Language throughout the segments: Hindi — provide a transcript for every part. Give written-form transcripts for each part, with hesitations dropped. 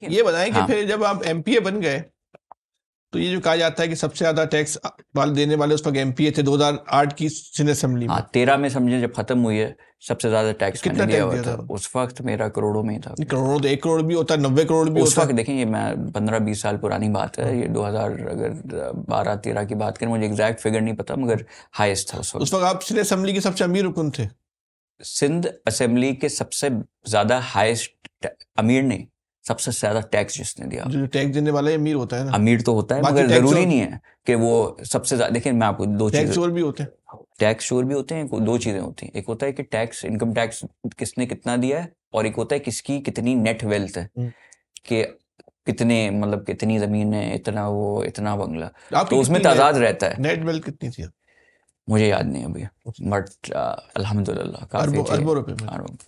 ये बताएं कि हाँ। फिर जब आप एमपीए बन गए तो ये जो कहा जाता है कि सबसे ज्यादा टैक्स वाले देने वाले उस वक्त एमपीए थे 2008 की सिनेट असेंबली में। हाँ 13 में समझे जब खत्म हुई है सबसे ज्यादा टैक्स मैंने कितना दिया टैक्स हुआ दिया था। था? उस वक्त मेरा करोड़ों में ही था। करोड़ों तो 1 करोड़ भी होता है, 90 करोड़ भी उस होता वक्त है। देखें, ये मैं 15-20 साल पुरानी बात है, ये 2000 अगर 12-13 की बात करें, मुझे एग्जैक्ट फिगर नहीं पता, मगर हाईएस्ट था उस उस वक्त। वक्त आप सिनेट असेंबली के सबसे अमीर रुकन थे। सिंध असेंबली के सबसे ज्यादा हाईएस्ट अमीर नहीं, सबसे ज्यादा टैक्स जिसने दिया। जो टैक्स देने वाला अमीर होता है ना। अमीर तो होता है बाकी मगर टैक्स जरूरी और नहीं है कि वो सबसे ज्यादा। देखिए मैं आपको दो टैक्स चीजें, और भी होते हैं। टैक्स चोर भी होते हैं। दो चीजें होती हैं, एक होता है कि टैक्स, इनकम टैक्स किसने कितना दिया है, और एक होता है किसकी कितनी नेट वेल्थ है, कि कितने मतलब कितनी जमीन है, इतना वो, इतना बंगला, आपकी तो उसमें कितनी तादाद रहता है। नेट वेल्थ कितनी थी? मुझे याद नहीं अभी, बट अल्हम्दुलिल्लाह काफी अरबों थी। अरबों रुपए में। अरब।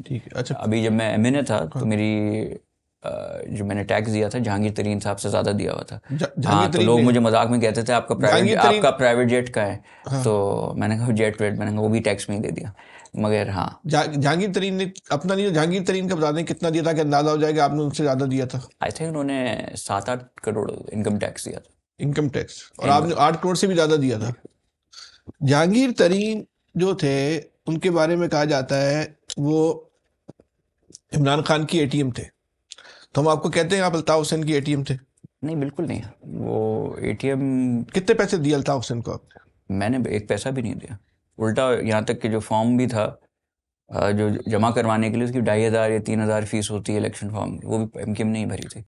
ठीक है, अच्छा। अभी जब मैं एमए था तो हाँ। मेरी जो मैंने टैक्स दिया था जहांगीर तरीन साहब से ज़्यादा दिया हुआ था। जहांगीर हाँ तो तरीन लोग ने। मुझे मजाक में कहते थे जहांगीर तरीन। आपका प्राइवेट जेट का है। हाँ। तो मैंने कहा जेट वेट, मैंने कहा वो भी टैक्स में ही दे दिया। मगर हाँ जहांगीर तरीन ने अपना नहीं, जहांगीर तरीन का बता दें कितना दिया था कि अंदाजा हो जाएगा आपने उनसे ज्यादा दिया था। आई थिंक उन्होंने 7-8 करोड़ इनकम टैक्स दिया था। इनकम टैक्स, और आपने इनकम 8 करोड़ से भी ज्यादा दिया था। जहांगीर तरीन जो थे उनके बारे में कहा जाता है वो इमरान खान की एटीएम थे। तो हम आपको कहते हैं आप अल्ताफ हुसैन की एटीएम थे। नहीं, बिल्कुल नहीं। वो एटीएम कितने पैसे दिए अल्ताफ हुसैन को आपने? मैंने एक पैसा भी नहीं दिया। उल्टा यहाँ तक कि जो फॉर्म भी था जो जमा करवाने के लिए, उसकी 2500 या 3000 फीस होती है इलेक्शन फॉर्म की, वो भी एमकेएम ने ही भरी थी।